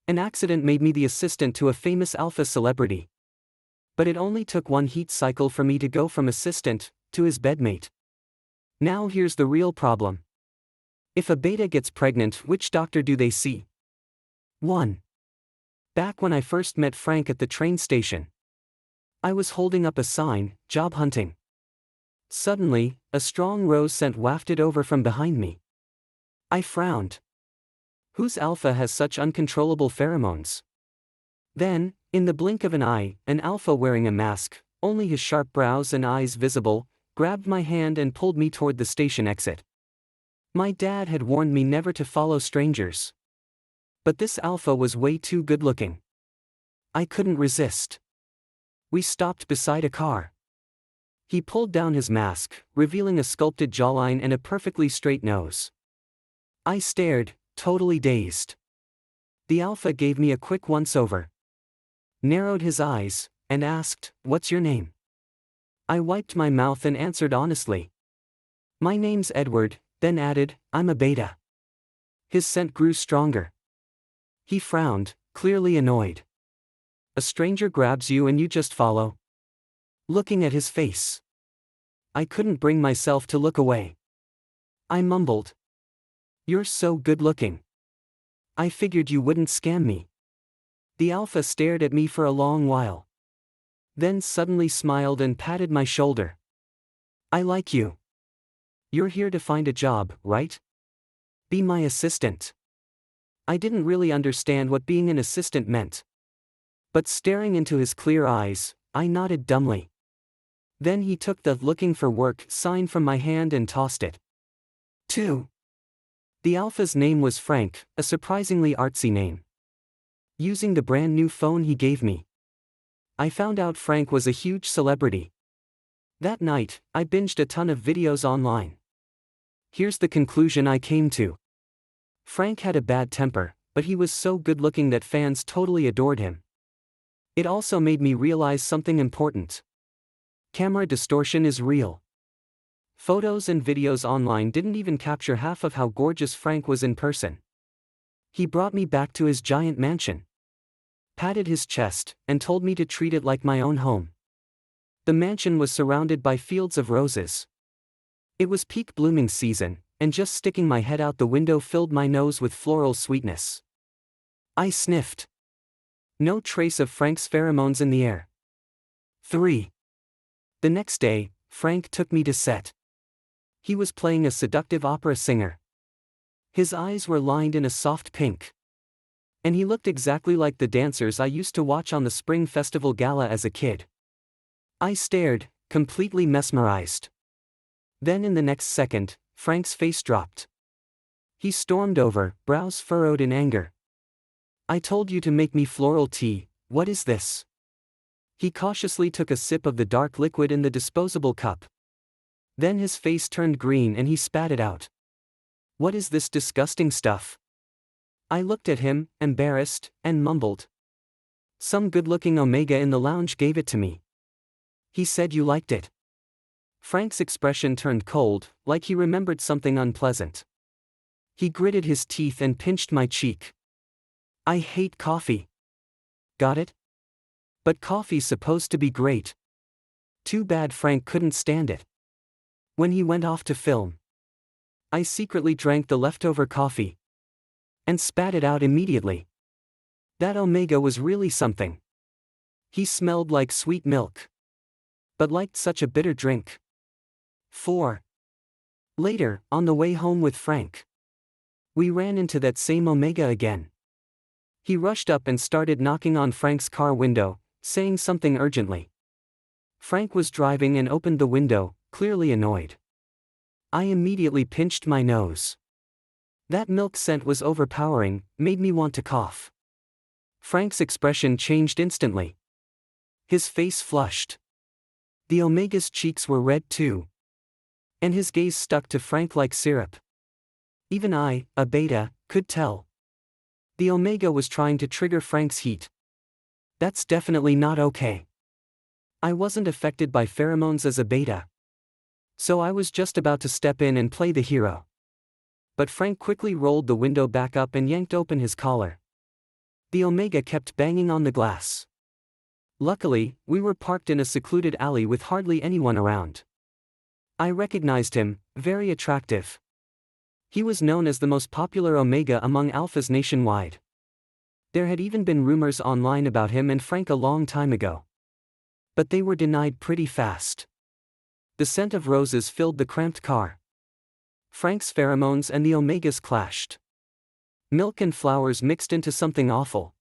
An accident made me the assistant to a famous alpha celebrity. But it only took one heat cycle for me to go from assistant to his bedmate. Now here's the real problem. If a beta gets pregnant, which doctor do they see? 1. Back when I first met Frank at the train station, I was holding up a sign, job hunting. Suddenly, a strong rose scent wafted over from behind me. I frowned. Whose alpha has such uncontrollable pheromones? Then, in the blink of an eye, an alpha wearing a mask, only his sharp brows and eyes visible, grabbed my hand and pulled me toward the station exit. My dad had warned me never to follow strangers. But this alpha was way too good-looking. I couldn't resist. We stopped beside a car. He pulled down his mask, revealing a sculpted jawline and a perfectly straight nose. I stared, totally dazed. The alpha gave me a quick once-over, narrowed his eyes, and asked, "What's your name?" I wiped my mouth and answered honestly. "My name's Edward," then added, "I'm a beta." His scent grew stronger. He frowned, clearly annoyed. A stranger grabs you and you just follow? Looking at his face, I couldn't bring myself to look away. I mumbled, "You're so good-looking. I figured you wouldn't scam me." The alpha stared at me for a long while, then suddenly smiled and patted my shoulder. "I like you. You're here to find a job, right? Be my assistant." I didn't really understand what being an assistant meant. But staring into his clear eyes, I nodded dumbly. Then he took the "looking for work" sign from my hand and tossed it. 2. The alpha's name was Frank, a surprisingly artsy name. Using the brand new phone he gave me, I found out Frank was a huge celebrity. That night, I binged a ton of videos online. Here's the conclusion I came to. Frank had a bad temper, but he was so good-looking that fans totally adored him. It also made me realize something important. Camera distortion is real. Photos and videos online didn't even capture half of how gorgeous Frank was in person. He brought me back to his giant mansion, patted his chest, and told me to treat it like my own home. The mansion was surrounded by fields of roses. It was peak blooming season, and just sticking my head out the window filled my nose with floral sweetness. I sniffed. No trace of Frank's pheromones in the air. 3. The next day, Frank took me to set. He was playing a seductive opera singer. His eyes were lined in a soft pink. And he looked exactly like the dancers I used to watch on the Spring Festival Gala as a kid. I stared, completely mesmerized. Then in the next second, Frank's face dropped. He stormed over, brows furrowed in anger. "I told you to make me floral tea, what is this?" He cautiously took a sip of the dark liquid in the disposable cup. Then his face turned green and he spat it out. "What is this disgusting stuff?" I looked at him, embarrassed, and mumbled, "Some good-looking Omega in the lounge gave it to me. He said you liked it." Frank's expression turned cold, like he remembered something unpleasant. He gritted his teeth and pinched my cheek. "I hate coffee." Got it? But coffee's supposed to be great. Too bad Frank couldn't stand it. When he went off to film, I secretly drank the leftover coffee and spat it out immediately. That Omega was really something. He smelled like sweet milk, but liked such a bitter drink. 4. Later, on the way home with Frank, we ran into that same Omega again. He rushed up and started knocking on Frank's car window, saying something urgently. Frank was driving and opened the window, clearly annoyed. I immediately pinched my nose. That milk scent was overpowering, made me want to cough. Frank's expression changed instantly. His face flushed. The Omega's cheeks were red too. And his gaze stuck to Frank like syrup. Even I, a beta, could tell. The Omega was trying to trigger Frank's heat. That's definitely not okay. I wasn't affected by pheromones as a beta, so I was just about to step in and play the hero. But Frank quickly rolled the window back up and yanked open his collar. The Omega kept banging on the glass. Luckily, we were parked in a secluded alley with hardly anyone around. I recognized him, very attractive. He was known as the most popular Omega among alphas nationwide. There had even been rumors online about him and Frank a long time ago. But they were denied pretty fast. The scent of roses filled the cramped car. Frank's pheromones and the Omega's clashed. Milk and flowers mixed into something awful.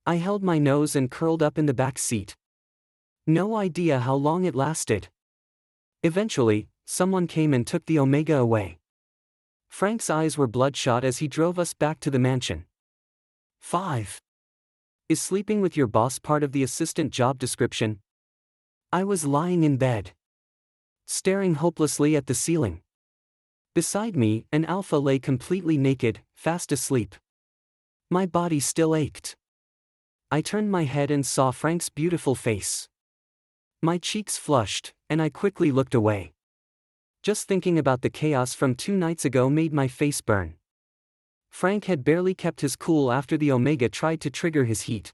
I held my nose and curled up in the back seat. No idea how long it lasted. Eventually, someone came and took the Omega away. Frank's eyes were bloodshot as he drove us back to the mansion. 5. Is sleeping with your boss part of the assistant job description? I was lying in bed, staring hopelessly at the ceiling. Beside me, an alpha lay completely naked, fast asleep. My body still ached. I turned my head and saw Frank's beautiful face. My cheeks flushed, and I quickly looked away. Just thinking about the chaos from 2 nights ago made my face burn. Frank had barely kept his cool after the Omega tried to trigger his heat.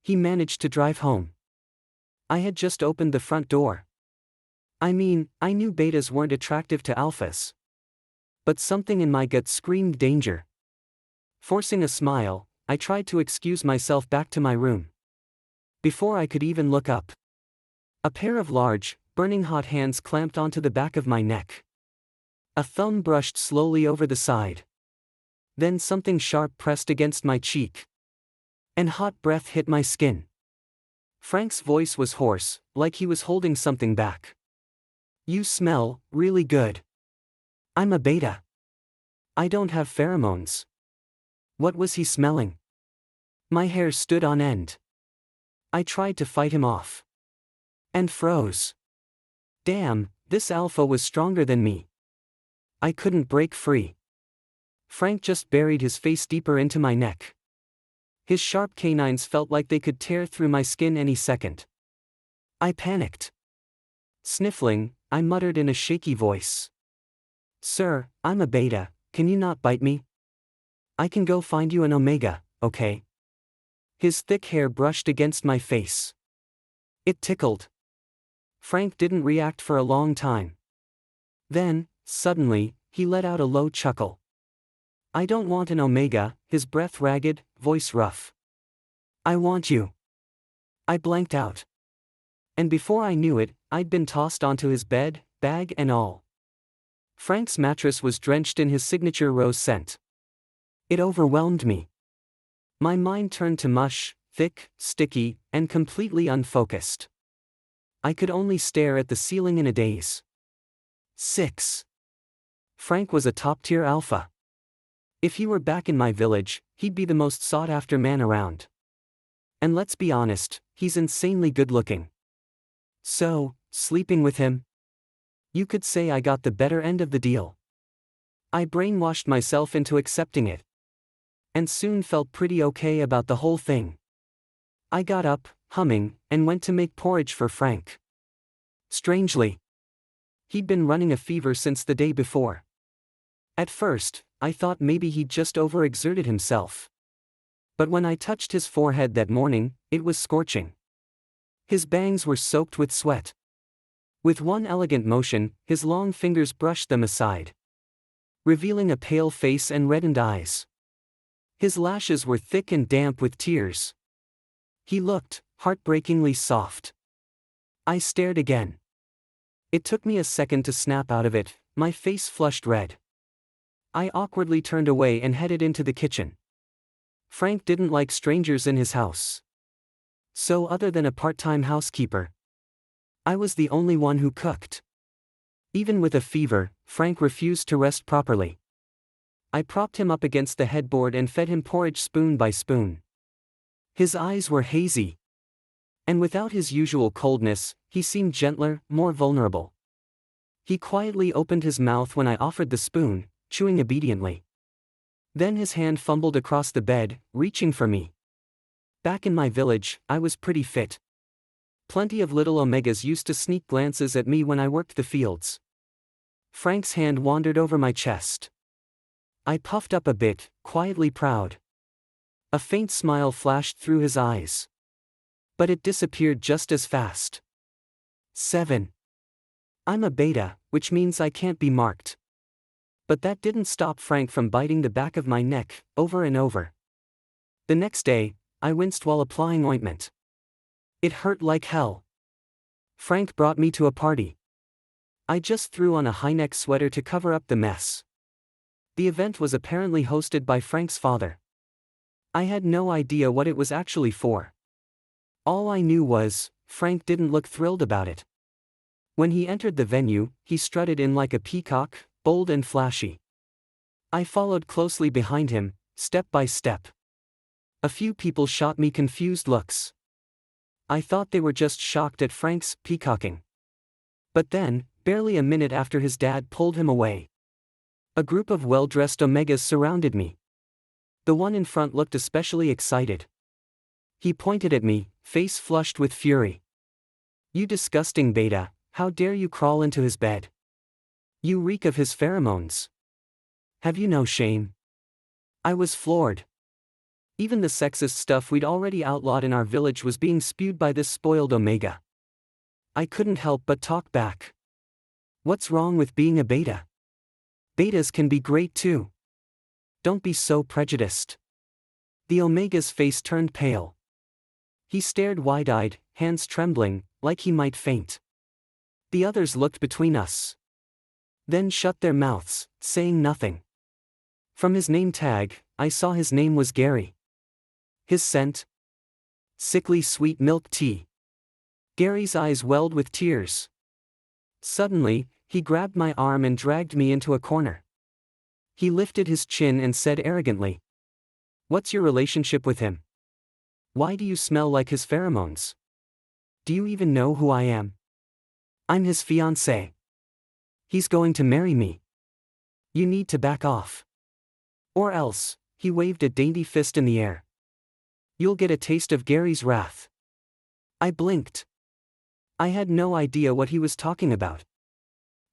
He managed to drive home. I had just opened the front door. I mean, I knew betas weren't attractive to alphas. But something in my gut screamed danger. Forcing a smile, I tried to excuse myself back to my room. Before I could even look up, a pair of large, burning hot hands clamped onto the back of my neck. A thumb brushed slowly over the side. Then something sharp pressed against my cheek. And hot breath hit my skin. Frank's voice was hoarse, like he was holding something back. You smell really good. I'm a beta. I don't have pheromones. What was he smelling? My hair stood on end. I tried to fight him off. And froze. Damn, this alpha was stronger than me. I couldn't break free. Frank just buried his face deeper into my neck. His sharp canines felt like they could tear through my skin any second. I panicked. Sniffling, I muttered in a shaky voice. Sir, I'm a beta, can you not bite me? I can go find you an Omega, okay? His thick hair brushed against my face. It tickled. Frank didn't react for a long time. Then, suddenly, he let out a low chuckle. I don't want an Omega, his breath ragged, voice rough. I want you. I blanked out. And before I knew it, I'd been tossed onto his bed, bag and all. Frank's mattress was drenched in his signature rose scent. It overwhelmed me. My mind turned to mush, thick, sticky, and completely unfocused. I could only stare at the ceiling in a daze. 6. Frank was a top-tier alpha. If he were back in my village, he'd be the most sought-after man around. And let's be honest, he's insanely good-looking. So, sleeping with him? You could say I got the better end of the deal. I brainwashed myself into accepting it. And soon felt pretty okay about the whole thing. I got up, humming, and went to make porridge for Frank. Strangely, he'd been running a fever since the day before. At first, I thought maybe he'd just overexerted himself. But when I touched his forehead that morning, it was scorching. His bangs were soaked with sweat. With one elegant motion, his long fingers brushed them aside, revealing a pale face and reddened eyes. His lashes were thick and damp with tears. He looked heartbreakingly soft. I stared again. It took me a second to snap out of it, my face flushed red. I awkwardly turned away and headed into the kitchen. Frank didn't like strangers in his house. So other than a part-time housekeeper, I was the only one who cooked. Even with a fever, Frank refused to rest properly. I propped him up against the headboard and fed him porridge spoon by spoon. His eyes were hazy. And without his usual coldness, he seemed gentler, more vulnerable. He quietly opened his mouth when I offered the spoon, chewing obediently. Then his hand fumbled across the bed, reaching for me. Back in my village, I was pretty fit. Plenty of little Omegas used to sneak glances at me when I worked the fields. Frank's hand wandered over my chest. I puffed up a bit, quietly proud. A faint smile flashed through his eyes. But it disappeared just as fast. 7. I'm a beta, which means I can't be marked. But that didn't stop Frank from biting the back of my neck, over and over. The next day, I winced while applying ointment. It hurt like hell. Frank brought me to a party. I just threw on a high-neck sweater to cover up the mess. The event was apparently hosted by Frank's father. I had no idea what it was actually for. All I knew was, Frank didn't look thrilled about it. When he entered the venue, he strutted in like a peacock, bold and flashy. I followed closely behind him, step by step. A few people shot me confused looks. I thought they were just shocked at Frank's peacocking. But then, barely a minute after his dad pulled him away, a group of well-dressed Omegas surrounded me. The one in front looked especially excited. He pointed at me, face flushed with fury. "You disgusting beta, how dare you crawl into his bed? You reek of his pheromones. Have you no shame?" I was floored. Even the sexist stuff we'd already outlawed in our village was being spewed by this spoiled Omega. I couldn't help but talk back. What's wrong with being a beta? Betas can be great too. Don't be so prejudiced. The Omega's face turned pale. He stared wide-eyed, hands trembling, like he might faint. The others looked between us. Then shut their mouths, saying nothing. From his name tag, I saw his name was Gary. His scent? Sickly sweet milk tea. Gary's eyes welled with tears. Suddenly, he grabbed my arm and dragged me into a corner. He lifted his chin and said arrogantly, "What's your relationship with him? Why do you smell like his pheromones? Do you even know who I am? I'm his fiancé. He's going to marry me. You need to back off. Or else," he waved a dainty fist in the air, "you'll get a taste of Gary's wrath." I blinked. I had no idea what he was talking about.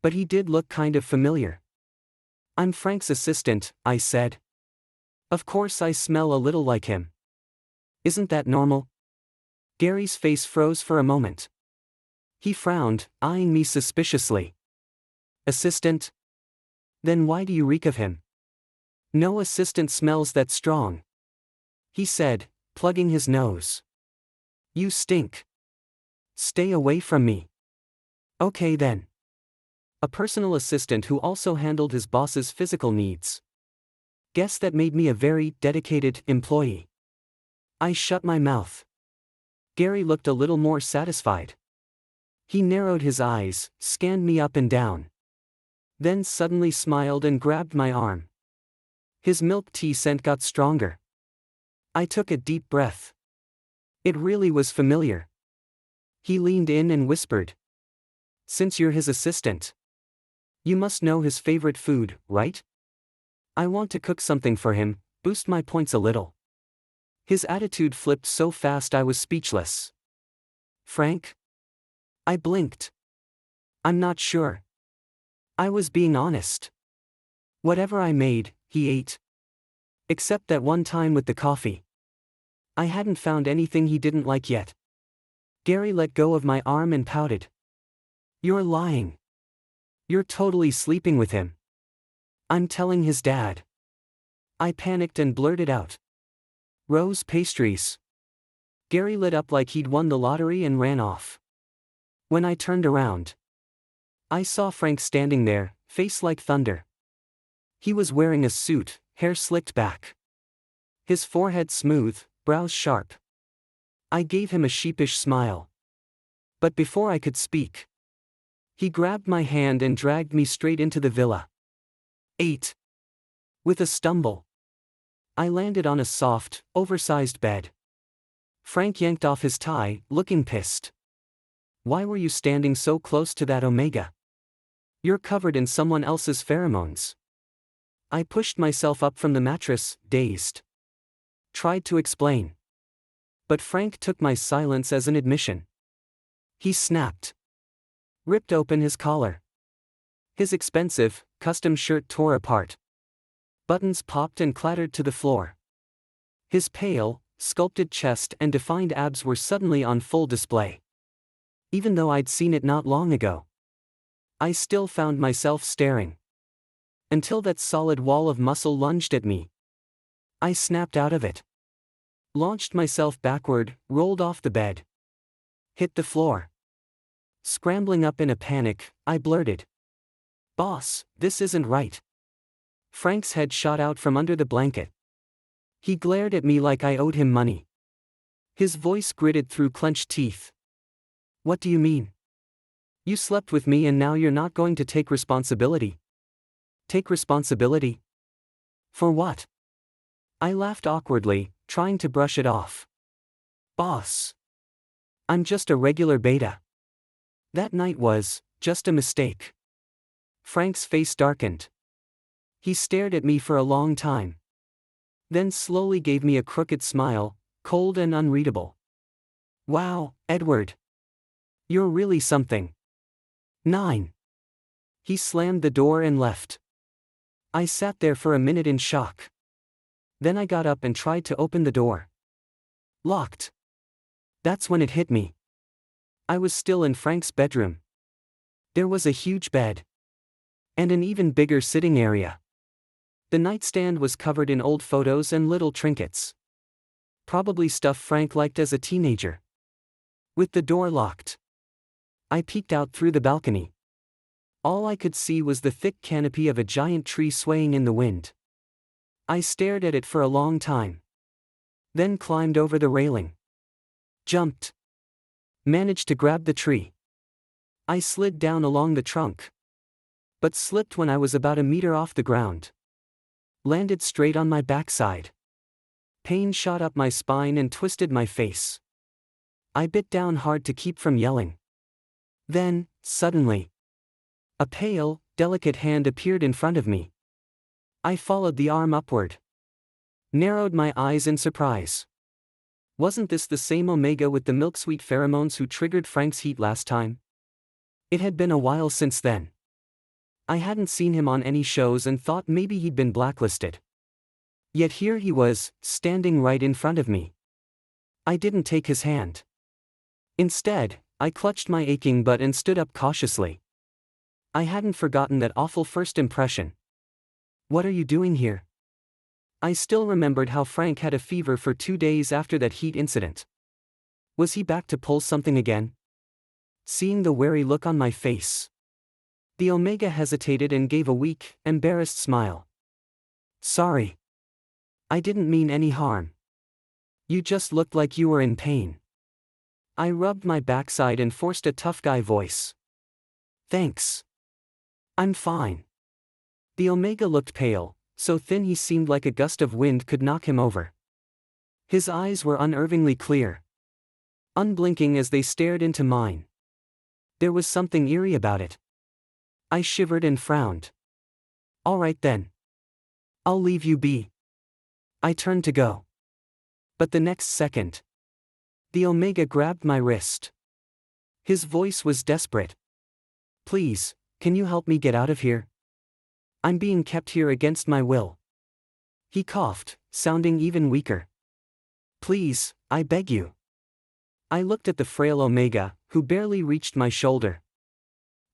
But he did look kind of familiar. "I'm Frank's assistant," I said. "Of course I smell a little like him. Isn't that normal?" Gary's face froze for a moment. He frowned, eyeing me suspiciously. "Assistant? Then why do you reek of him?" "No assistant smells that strong," he said, plugging his nose. "You stink. Stay away from me." "Okay then." A personal assistant who also handled his boss's physical needs. Guess that made me a very dedicated employee. I shut my mouth. Gary looked a little more satisfied. He narrowed his eyes, scanned me up and down. Then suddenly smiled and grabbed my arm. His milk tea scent got stronger. I took a deep breath. It really was familiar. He leaned in and whispered, "Since you're his assistant, you must know his favorite food, right? I want to cook something for him, boost my points a little." His attitude flipped so fast I was speechless. "Frank?" I blinked. "I'm not sure." I was being honest. Whatever I made, he ate. Except that one time with the coffee. I hadn't found anything he didn't like yet. Gary let go of my arm and pouted. "You're lying. You're totally sleeping with him." "I'm telling his dad." I panicked and blurted out, "Rose pastries." Gary lit up like he'd won the lottery and ran off. When I turned around, I saw Frank standing there, face like thunder. He was wearing a suit, hair slicked back. His forehead smooth, brows sharp. I gave him a sheepish smile. But before I could speak, he grabbed my hand and dragged me straight into the villa. 8. With a stumble, I landed on a soft, oversized bed. Frank yanked off his tie, looking pissed. "Why were you standing so close to that Omega? You're covered in someone else's pheromones." I pushed myself up from the mattress, dazed. Tried to explain. But Frank took my silence as an admission. He snapped. Ripped open his collar. His expensive, custom shirt tore apart. Buttons popped and clattered to the floor. His pale, sculpted chest and defined abs were suddenly on full display. Even though I'd seen it not long ago, I still found myself staring. Until that solid wall of muscle lunged at me. I snapped out of it. Launched myself backward, rolled off the bed. Hit the floor. Scrambling up in a panic, I blurted, "Boss, this isn't right." Frank's head shot out from under the blanket. He glared at me like I owed him money. His voice gritted through clenched teeth. "What do you mean? You slept with me and now you're not going to take responsibility?" "Take responsibility? For what?" I laughed awkwardly, trying to brush it off. "Boss, I'm just a regular beta. That night was just a mistake." Frank's face darkened. He stared at me for a long time. Then slowly gave me a crooked smile, cold and unreadable. "Wow, Edward. You're really something." 9. He slammed the door and left. I sat there for a minute in shock. Then I got up and tried to open the door. Locked. That's when it hit me. I was still in Frank's bedroom. There was a huge bed. And an even bigger sitting area. The nightstand was covered in old photos and little trinkets. Probably stuff Frank liked as a teenager. With the door locked, I peeked out through the balcony. All I could see was the thick canopy of a giant tree swaying in the wind. I stared at it for a long time. Then climbed over the railing. Jumped. Managed to grab the tree. I slid down along the trunk. But slipped when I was about a meter off the ground. Landed straight on my backside. Pain shot up my spine and twisted my face. I bit down hard to keep from yelling. Then, suddenly, a pale, delicate hand appeared in front of me. I followed the arm upward. Narrowed my eyes in surprise. Wasn't this the same Omega with the milk-sweet pheromones who triggered Frank's heat last time? It had been a while since then. I hadn't seen him on any shows and thought maybe he'd been blacklisted. Yet here he was, standing right in front of me. I didn't take his hand. Instead, I clutched my aching butt and stood up cautiously. I hadn't forgotten that awful first impression. "What are you doing here?" I still remembered how Frank had a fever for 2 days after that heat incident. Was he back to pull something again? Seeing the wary look on my face, the Omega hesitated and gave a weak, embarrassed smile. "Sorry. I didn't mean any harm. You just looked like you were in pain." I rubbed my backside and forced a tough guy voice. "Thanks. I'm fine." The Omega looked pale, so thin he seemed like a gust of wind could knock him over. His eyes were unnervingly clear, unblinking as they stared into mine. There was something eerie about it. I shivered and frowned. "All right then. I'll leave you be." I turned to go. But the next second, the Omega grabbed my wrist. His voice was desperate. "Please, can you help me get out of here? I'm being kept here against my will." He coughed, sounding even weaker. "Please, I beg you." I looked at the frail Omega, who barely reached my shoulder.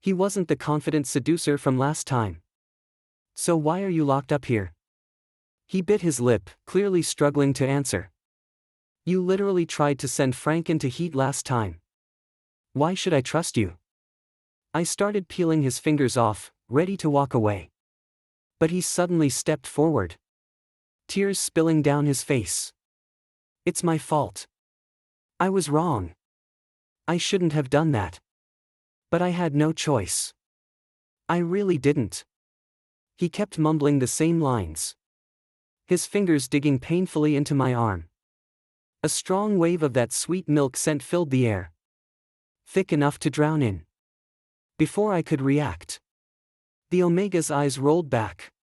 He wasn't the confident seducer from last time. "So why are you locked up here?" He bit his lip, clearly struggling to answer. "You literally tried to send Frank into heat last time. Why should I trust you?" I started peeling his fingers off, ready to walk away. But he suddenly stepped forward. Tears spilling down his face. "It's my fault. I was wrong. I shouldn't have done that. But I had no choice. I really didn't." He kept mumbling the same lines. His fingers digging painfully into my arm. A strong wave of that sweet milk scent filled the air. Thick enough to drown in. Before I could react, the Omega's eyes rolled back.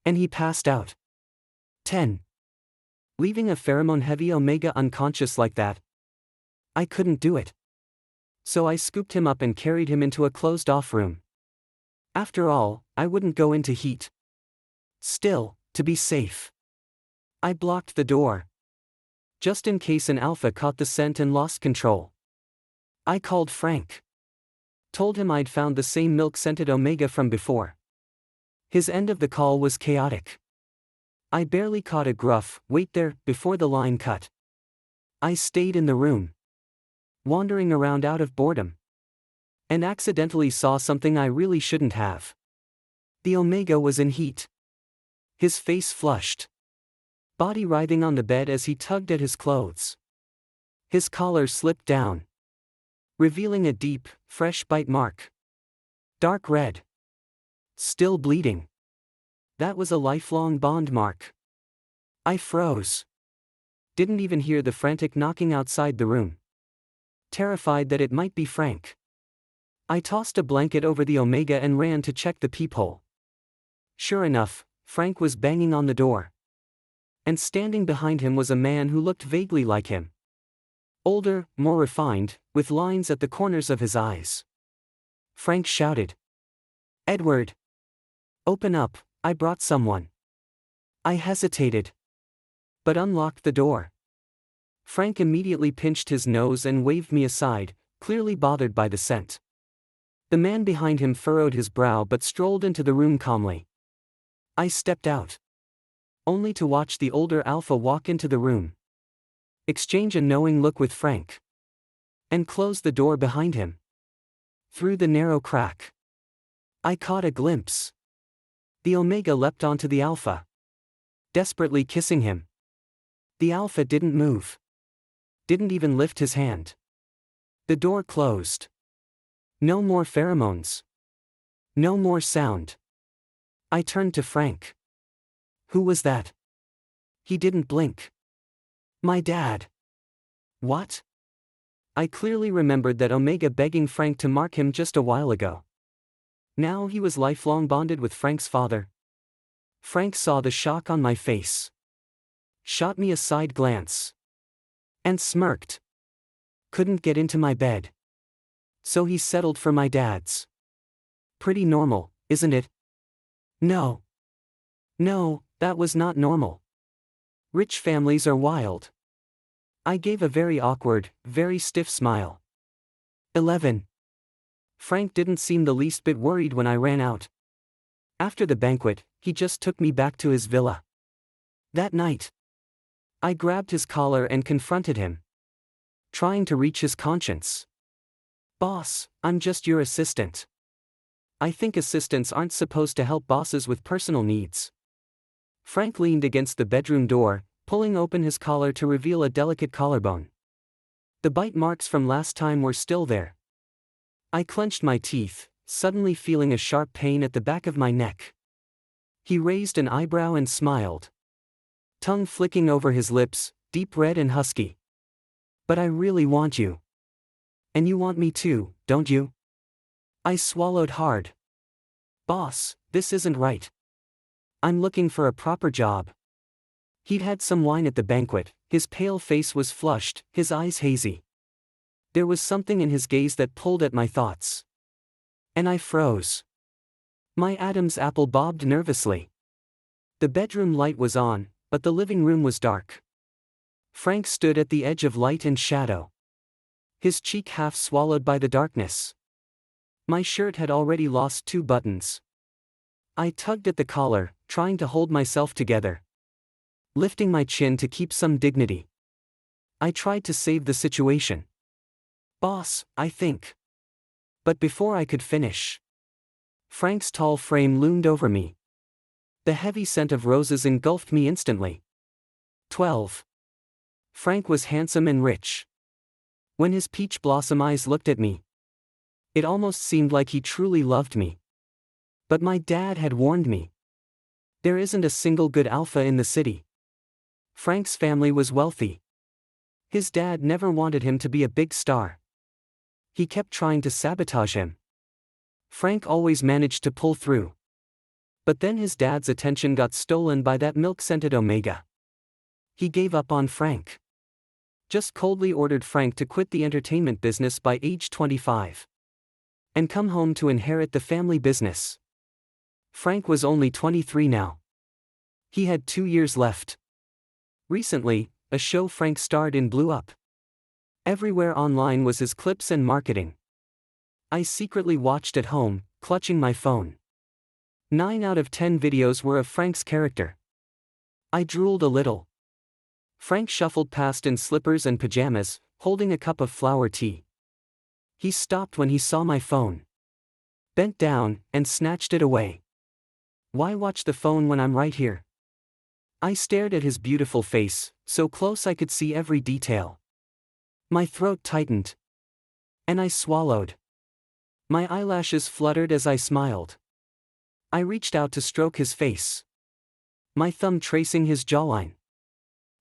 And he passed out. 10. Leaving a pheromone-heavy Omega unconscious like that? I couldn't do it. So I scooped him up and carried him into a closed-off room. After all, I wouldn't go into heat. Still, to be safe, I blocked the door. just in case an alpha caught the scent and lost control. I called Frank. Told him I'd found the same milk-scented Omega from before. His end of the call was chaotic. I barely caught a gruff, "Wait there," before the line cut. I stayed in the room, wandering around out of boredom, and accidentally saw something I really shouldn't have. The Omega was in heat. His face flushed, body writhing on the bed as he tugged at his clothes. His collar slipped down, revealing a deep, fresh bite mark. Dark red. Still bleeding. That was a lifelong bond mark. I froze. Didn't even hear the frantic knocking outside the room, terrified that it might be Frank. I tossed a blanket over the Omega and ran to check the peephole. Sure enough, Frank was banging on the door. And standing behind him was a man who looked vaguely like him. Older, more refined, with lines at the corners of his eyes. Frank shouted, "Edward! Open up, I brought someone." I hesitated, but unlocked the door. Frank immediately pinched his nose and waved me aside, clearly bothered by the scent. The man behind him furrowed his brow but strolled into the room calmly. I stepped out, only to watch the older alpha walk into the room, exchange a knowing look with Frank, and close the door behind him. Through the narrow crack, I caught a glimpse. The Omega leapt onto the alpha, desperately kissing him. The alpha didn't move. Didn't even lift his hand. The door closed. No more pheromones. No more sound. I turned to Frank. "Who was that?" He didn't blink. "My dad." "What?" I clearly remembered that Omega begging Frank to mark him just a while ago. Now he was lifelong bonded with Frank's father. Frank saw the shock on my face, shot me a side glance, and smirked. Couldn't get into my bed, so he settled for my dad's. Pretty normal, isn't it? No. No, that was not normal. Rich families are wild. I gave a very awkward, very stiff smile. 11. Frank didn't seem the least bit worried when I ran out. After the banquet, he just took me back to his villa. That night, I grabbed his collar and confronted him, trying to reach his conscience. "Boss, I'm just your assistant. I think assistants aren't supposed to help bosses with personal needs." Frank leaned against the bedroom door, pulling open his collar to reveal a delicate collarbone. The bite marks from last time were still there. I clenched my teeth, suddenly feeling a sharp pain at the back of my neck. He raised an eyebrow and smiled, tongue flicking over his lips, deep red and husky. "But I really want you. And you want me too, don't you?" I swallowed hard. "Boss, this isn't right. I'm looking for a proper job." He'd had some wine at the banquet, his pale face was flushed, his eyes hazy. There was something in his gaze that pulled at my thoughts. And I froze. My Adam's apple bobbed nervously. The bedroom light was on, but the living room was dark. Frank stood at the edge of light and shadow, his cheek half swallowed by the darkness. My shirt had already lost 2 buttons. I tugged at the collar, trying to hold myself together, lifting my chin to keep some dignity. I tried to save the situation. "Boss, I think." But before I could finish, Frank's tall frame loomed over me. The heavy scent of roses engulfed me instantly. 12. Frank was handsome and rich. When his peach blossom eyes looked at me, it almost seemed like he truly loved me. But my dad had warned me. There isn't a single good alpha in the city. Frank's family was wealthy. His dad never wanted him to be a big star. He kept trying to sabotage him. Frank always managed to pull through. But then his dad's attention got stolen by that milk-scented Omega. He gave up on Frank. Just coldly ordered Frank to quit the entertainment business by age 25. And come home to inherit the family business. Frank was only 23 now. He had 2 years left. Recently, a show Frank starred in, blew up. Everywhere online was his clips and marketing. I secretly watched at home, clutching my phone. 9 out of 10 videos were of Frank's character. I drooled a little. Frank shuffled past in slippers and pajamas, holding a cup of flower tea. He stopped when he saw my phone, bent down, and snatched it away. Why watch the phone when I'm right here? I stared at his beautiful face, so close I could see every detail. My throat tightened. And I swallowed. My eyelashes fluttered as I smiled. I reached out to stroke his face, my thumb tracing his jawline.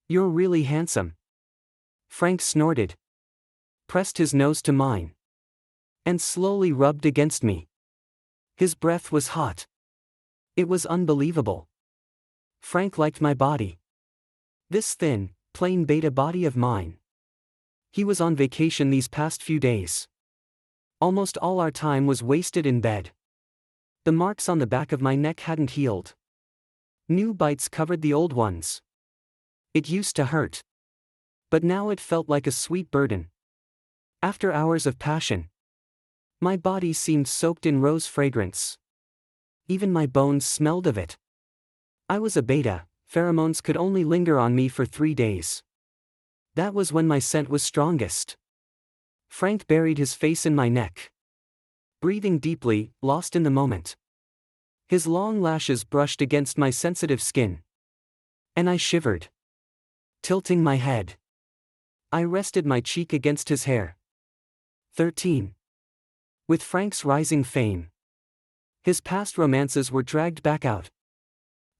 "You're really handsome." Frank snorted, pressed his nose to mine, and slowly rubbed against me. His breath was hot. It was unbelievable. Frank liked my body. This thin, plain beta body of mine. He was on vacation these past few days. Almost all our time was wasted in bed. The marks on the back of my neck hadn't healed. New bites covered the old ones. It used to hurt. But now it felt like a sweet burden. After hours of passion, my body seemed soaked in rose fragrance. Even my bones smelled of it. I was a beta, pheromones could only linger on me for 3 days. That was when my scent was strongest. Frank buried his face in my neck, breathing deeply, lost in the moment. His long lashes brushed against my sensitive skin. And I shivered. Tilting my head, I rested my cheek against his hair. 13. With Frank's rising fame, his past romances were dragged back out.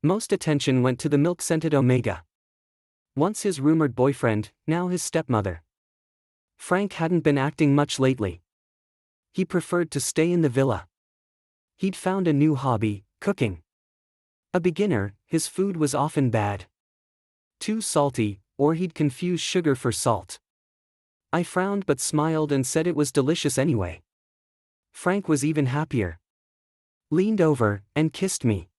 Most attention went to the milk-scented Omega. Once his rumored boyfriend, now his stepmother. Frank hadn't been acting much lately. He preferred to stay in the villa. He'd found a new hobby, cooking. A beginner, his food was often bad. Too salty, or he'd confuse sugar for salt. I frowned but smiled and said it was delicious anyway. Frank was even happier. Leaned over, and kissed me.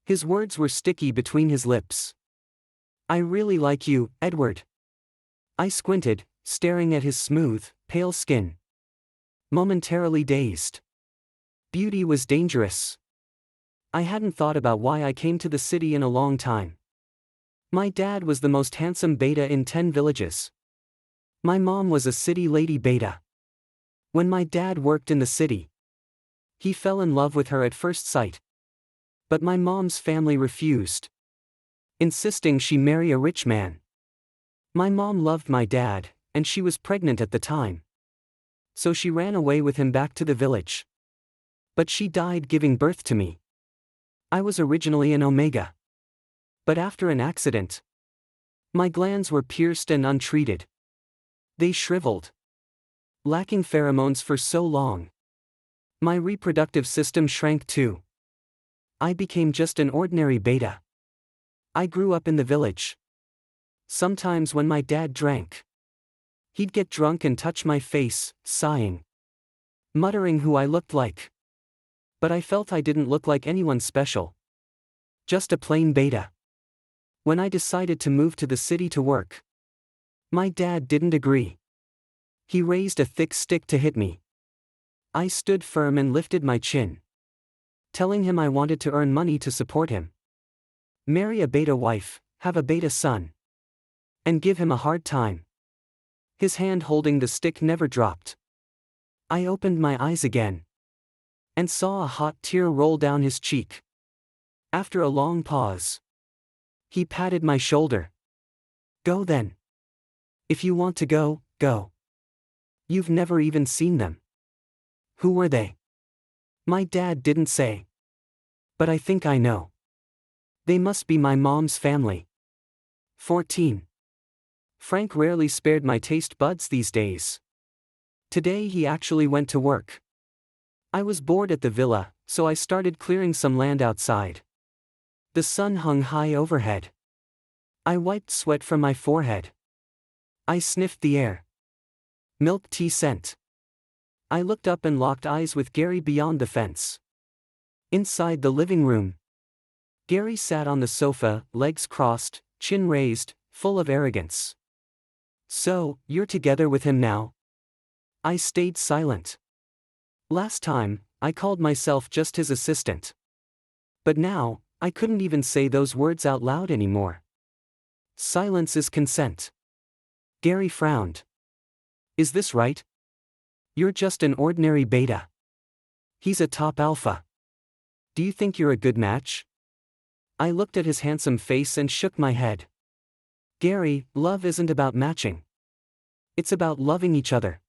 His words were sticky between his lips. "I really like you, Edward." I squinted, staring at his smooth, pale skin. Momentarily dazed. Beauty was dangerous. I hadn't thought about why I came to the city in a long time. My dad was the most handsome beta in 10 villages. My mom was a city lady beta. When my dad worked in the city, he fell in love with her at first sight. But my mom's family refused, insisting she marry a rich man. My mom loved my dad, and she was pregnant at the time. So she ran away with him back to the village. But she died giving birth to me. I was originally an Omega. But after an accident, my glands were pierced and untreated. They shriveled. Lacking pheromones for so long, my reproductive system shrank too. I became just an ordinary beta. I grew up in the village. Sometimes when my dad drank, he'd get drunk and touch my face, sighing, muttering who I looked like. But I felt I didn't look like anyone special. Just a plain beta. When I decided to move to the city to work, my dad didn't agree. He raised a thick stick to hit me. I stood firm and lifted my chin, telling him I wanted to earn money to support him. Marry a beta wife, have a beta son, and give him a hard time. His hand holding the stick never dropped. I opened my eyes again, and saw a hot tear roll down his cheek. After a long pause, he patted my shoulder. "Go then. If you want to go, go. You've never even seen them." "Who were they?" My dad didn't say. But I think I know. They must be my mom's family. 14. Frank rarely spared my taste buds these days. Today he actually went to work. I was bored at the villa, so I started clearing some land outside. The sun hung high overhead. I wiped sweat from my forehead. I sniffed the air. Milk tea scent. I looked up and locked eyes with Gary beyond the fence. Inside the living room, Gary sat on the sofa, legs crossed, chin raised, full of arrogance. So, you're together with him now? I stayed silent. Last time, I called myself just his assistant. But now, I couldn't even say those words out loud anymore. Silence is consent. Gary frowned. Is this right? You're just an ordinary beta. He's a top alpha. Do you think you're a good match? I looked at his handsome face and shook my head. Gary, love isn't about matching. It's about loving each other.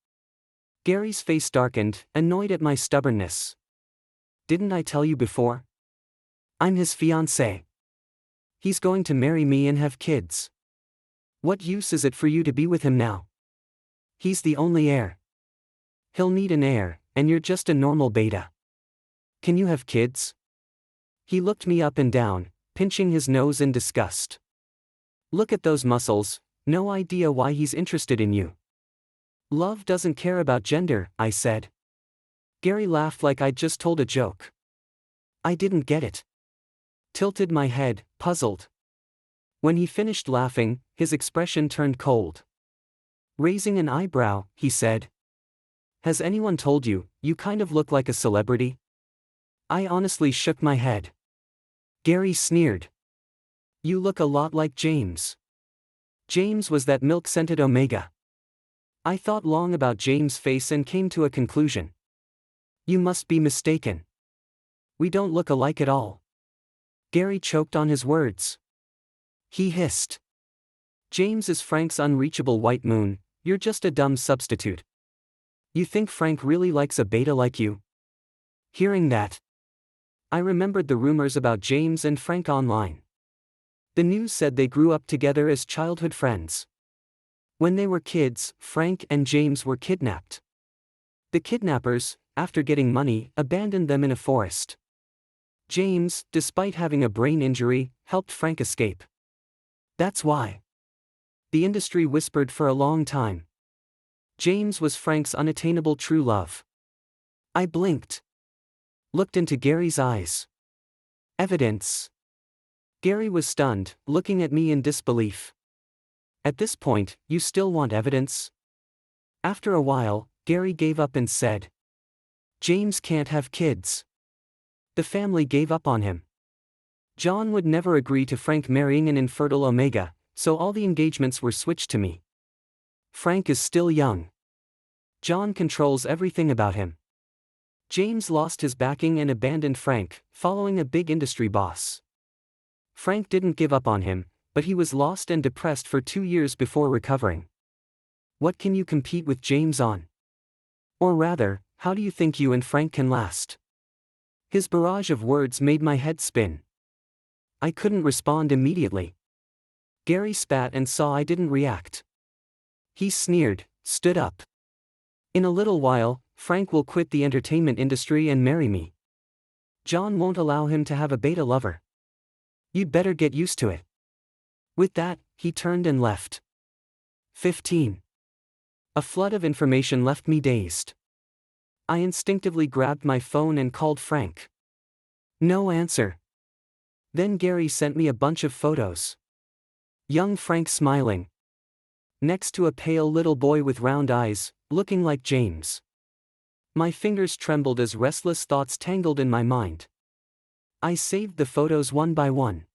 Gary's face darkened, annoyed at my stubbornness. Didn't I tell you before? I'm his fiancée. He's going to marry me and have kids. What use is it for you to be with him now? He's the only heir. He'll need an heir, and you're just a normal beta. Can you have kids? He looked me up and down, pinching his nose in disgust. Look at those muscles, no idea why he's interested in you. Love doesn't care about gender, I said. Gary laughed like I'd just told a joke. I didn't get it. Tilted my head, puzzled. When he finished laughing, his expression turned cold. Raising an eyebrow, he said, Has anyone told you, you kind of look like a celebrity? I honestly shook my head. Gary sneered. You look a lot like James. James was that milk-scented Omega. I thought long about James' face and came to a conclusion. You must be mistaken. We don't look alike at all. Gary choked on his words. He hissed. James is Frank's unreachable white moon, you're just a dumb substitute. You think Frank really likes a beta like you? Hearing that, I remembered the rumors about James and Frank online. The news said they grew up together as childhood friends. When they were kids, Frank and James were kidnapped. The kidnappers, after getting money, abandoned them in a forest. James, despite having a brain injury, helped Frank escape. That's why. The industry whispered for a long time. James was Frank's unattainable true love. I blinked. Looked into Gary's eyes. Evidence. Gary was stunned, looking at me in disbelief. At this point, you still want evidence? After a while, Gary gave up and said, James can't have kids. The family gave up on him. John would never agree to Frank marrying an infertile Omega, so all the engagements were switched to me. Frank is still young. John controls everything about him. James lost his backing and abandoned Frank, following a big industry boss. Frank didn't give up on him, but he was lost and depressed for 2 years before recovering. What can you compete with James on? Or rather, how do you think you and Frank can last? His barrage of words made my head spin. I couldn't respond immediately. Gary spat and saw I didn't react. He sneered, stood up. In a little while, Frank will quit the entertainment industry and marry me. John won't allow him to have a beta lover. You'd better get used to it. With that, he turned and left. 15. A flood of information left me dazed. I instinctively grabbed my phone and called Frank. No answer. Then Gary sent me a bunch of photos. Young Frank smiling. Next to a pale little boy with round eyes, looking like James. My fingers trembled as restless thoughts tangled in my mind. I saved the photos one by one.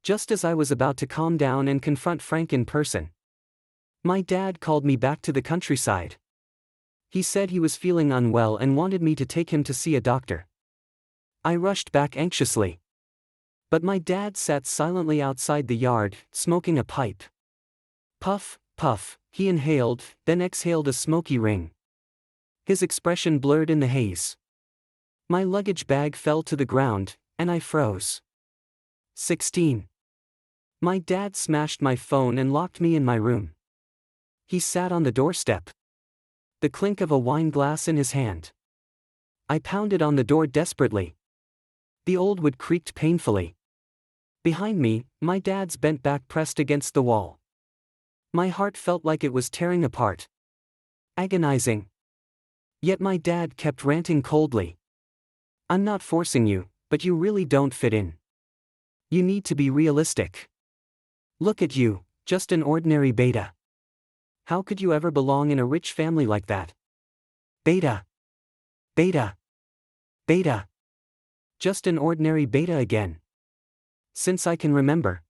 Just as I was about to calm down and confront Frank in person, my dad called me back to the countryside. He said he was feeling unwell and wanted me to take him to see a doctor. I rushed back anxiously. But my dad sat silently outside the yard, smoking a pipe. Puff, puff, he inhaled, then exhaled a smoky ring. His expression blurred in the haze. My luggage bag fell to the ground, and I froze. 16. My dad smashed my phone and locked me in my room. He sat on the doorstep, the clink of a wine glass in his hand. I pounded on the door desperately. The old wood creaked painfully. Behind me, my dad's bent back pressed against the wall. My heart felt like it was tearing apart. Agonizing. Yet my dad kept ranting coldly. I'm not forcing you, but you really don't fit in. You need to be realistic. Look at you, Just an ordinary beta. How could you ever belong in a rich family like that? Beta. Beta. Beta. Just an ordinary beta again. Since I can remember.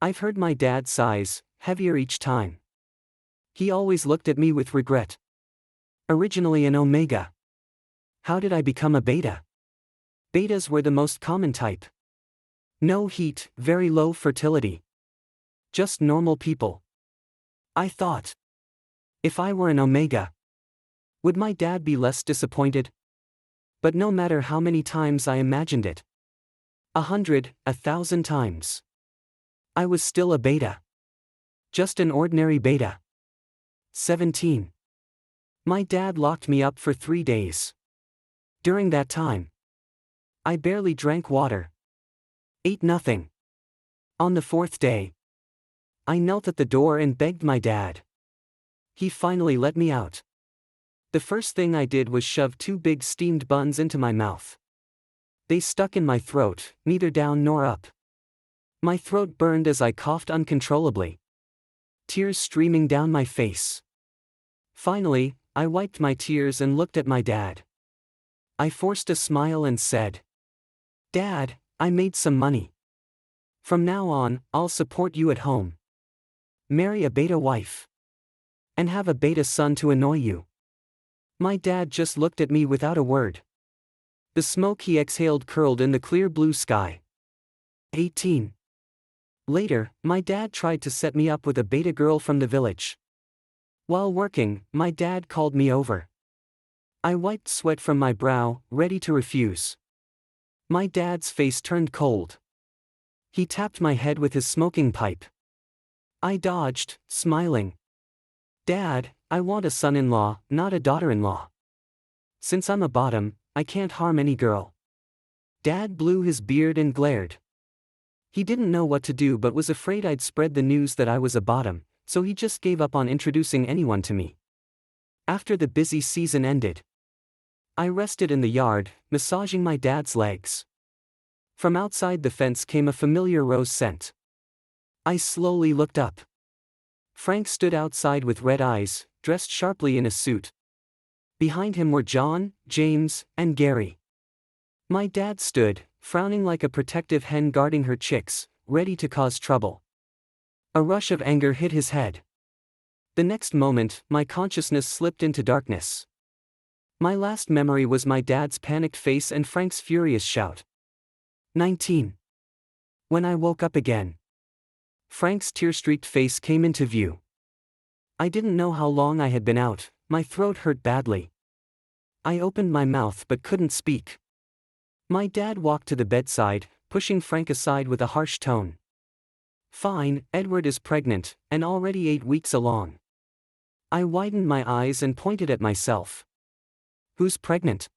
I've heard my dad sighs, heavier each time. He always looked at me with regret. Originally an omega. How did I become a beta? Betas were the most common type. No heat, very low fertility. Just normal people. I thought. If I were an omega, would my dad be less disappointed? But no matter how many times I imagined it. 100, 1,000 times. I was still a beta. Just an ordinary beta. 17. My dad locked me up for 3 days. During that time, I barely drank water. Ate nothing. On the 4th day, I knelt at the door and begged my dad. He finally let me out. The first thing I did was shove 2 big steamed buns into my mouth. They stuck in my throat, neither down nor up. My throat burned as I coughed uncontrollably. Tears streaming down my face. Finally, I wiped my tears and looked at my dad. I forced a smile and said, "Dad, I made some money. From now on, I'll support you at home. Marry a beta wife. And have a beta son to annoy you." My dad just looked at me without a word. The smoke he exhaled curled in the clear blue sky. 18. Later, my dad tried to set me up with a beta girl from the village. While working, my dad called me over. I wiped sweat from my brow, ready to refuse. My dad's face turned cold. He tapped my head with his smoking pipe. I dodged, smiling. "Dad, I want a son-in-law, not a daughter-in-law. Since I'm a bottom, I can't harm any girl." Dad blew his beard and glared. He didn't know what to do but was afraid I'd spread the news that I was a bottom, so he just gave up on introducing anyone to me. After the busy season ended, I rested in the yard, massaging my dad's legs. From outside the fence came a familiar rose scent. I slowly looked up. Frank stood outside with red eyes, dressed sharply in a suit. Behind him were John, James, and Gary. My dad stood, frowning like a protective hen guarding her chicks, ready to cause trouble. A rush of anger hit his head. The next moment, my consciousness slipped into darkness. My last memory was my dad's panicked face and Frank's furious shout. 19. When I woke up again, Frank's tear-streaked face came into view. I didn't know how long I had been out, my throat hurt badly. I opened my mouth but couldn't speak. My dad walked to the bedside, pushing Frank aside with a harsh tone. "Fine, Edward is pregnant, and already 8 weeks along." I widened my eyes and pointed at myself. "Who's pregnant?"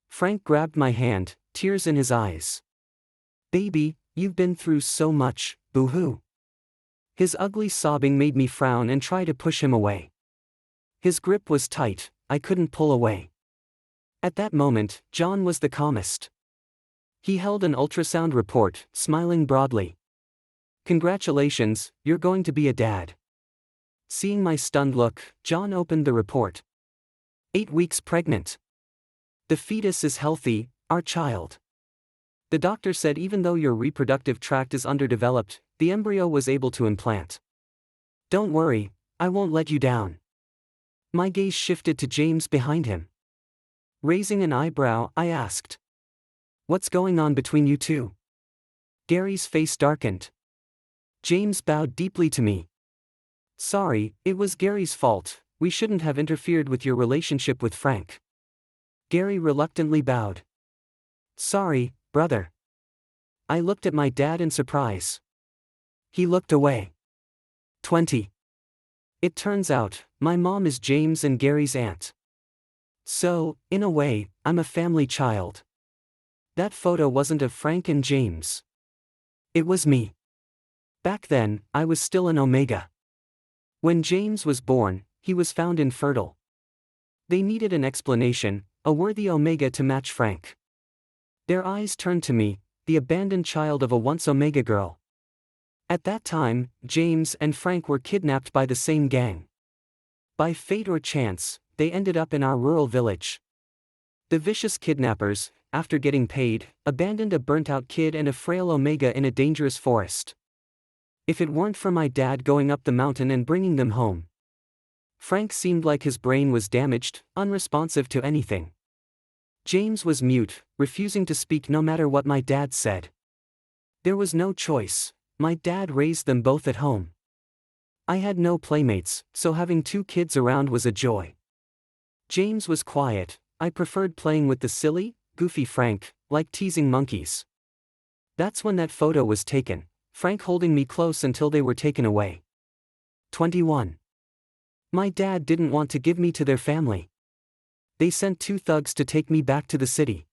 Frank grabbed my hand, tears in his eyes. "Baby, you've been through so much, boo-hoo." His ugly sobbing made me frown and try to push him away. His grip was tight, I couldn't pull away. At that moment, John was the calmest. He held an ultrasound report, smiling broadly. "Congratulations, you're going to be a dad." Seeing my stunned look, John opened the report. 8 weeks pregnant. "The fetus is healthy, our child. The doctor said even though your reproductive tract is underdeveloped, the embryo was able to implant. Don't worry, I won't let you down." My gaze shifted to James behind him. Raising an eyebrow, I asked, "What's going on between you two?" Gary's face darkened. James bowed deeply to me. "Sorry, it was Gary's fault, we shouldn't have interfered with your relationship with Frank." Gary reluctantly bowed. "Sorry, brother." I looked at my dad in surprise. He looked away. 20. It turns out, my mom is James and Gary's aunt. So, in a way, I'm a family child. That photo wasn't of Frank and James. It was me. Back then, I was still an omega. When James was born, he was found infertile. They needed an explanation, a worthy omega to match Frank. Their eyes turned to me, the abandoned child of a once omega girl. At that time, James and Frank were kidnapped by the same gang. By fate or chance, they ended up in our rural village. The vicious kidnappers, after getting paid, abandoned a burnt-out kid and a frail Omega in a dangerous forest. If it weren't for my dad going up the mountain and bringing them home. Frank seemed like his brain was damaged, unresponsive to anything. James was mute, refusing to speak no matter what my dad said. There was no choice, my dad raised them both at home. I had no playmates, so having two kids around was a joy. James was quiet, I preferred playing with the silly, goofy Frank, like teasing monkeys. That's when that photo was taken, Frank holding me close until they were taken away. 21. My dad didn't want to give me to their family. They sent two thugs to take me back to the city.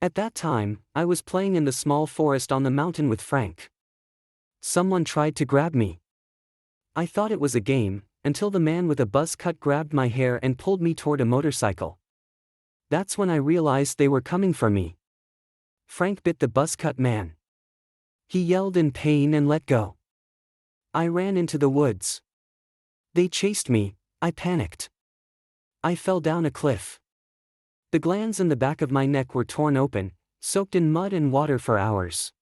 At that time, I was playing in the small forest on the mountain with Frank. Someone tried to grab me. I thought it was a game, until the man with a buzz cut grabbed my hair and pulled me toward a motorcycle. That's when I realized they were coming for me. Frank bit the buzz cut man. He yelled in pain and let go. I ran into the woods. They chased me, I panicked. I fell down a cliff. The glands in the back of my neck were torn open, soaked in mud and water for hours.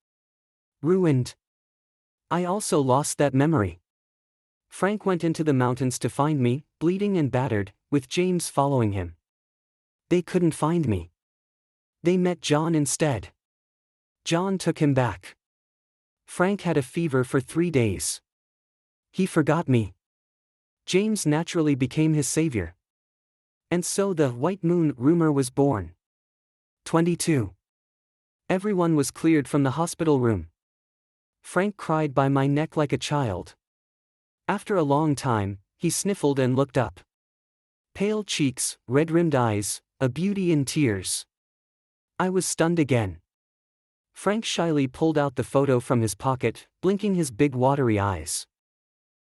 Ruined. I also lost that memory. Frank went into the mountains to find me, bleeding and battered, with James following him. They couldn't find me. They met John instead. John took him back. Frank had a fever for 3 days. He forgot me. James naturally became his savior. And so the White Moon rumor was born. 22. Everyone was cleared from the hospital room. Frank cried by my neck like a child. After a long time, he sniffled and looked up. Pale cheeks, red-rimmed eyes, a beauty in tears. I was stunned again. Frank shyly pulled out the photo from his pocket, blinking his big watery eyes.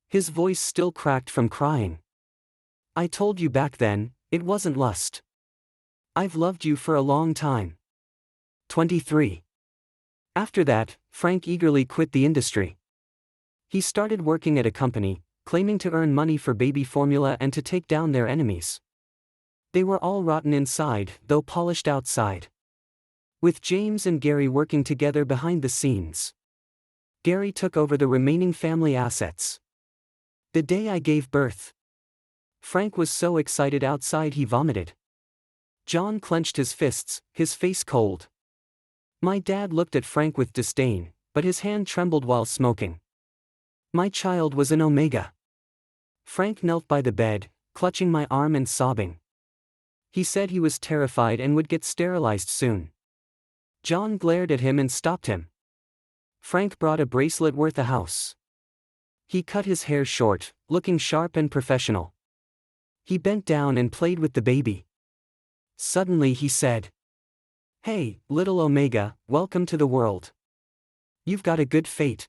His voice still cracked from crying. I told you back then, it wasn't lust. I've loved you for a long time. 23. After that, Frank eagerly quit the industry. He started working at a company, claiming to earn money for baby formula and to take down their enemies. They were all rotten inside, though polished outside. With James and Gary working together behind the scenes. Gary took over the remaining family assets. The day I gave birth. Frank was so excited outside he vomited. John clenched his fists, his face cold. My dad looked at Frank with disdain, but his hand trembled while smoking. My child was an Omega. Frank knelt by the bed, clutching my arm and sobbing. He said he was terrified and would get sterilized soon. John glared at him and stopped him. Frank brought a bracelet worth a house. He cut his hair short, looking sharp and professional. He bent down and played with the baby. Suddenly he said, "Hey, little Omega, welcome to the world. You've got a good fate."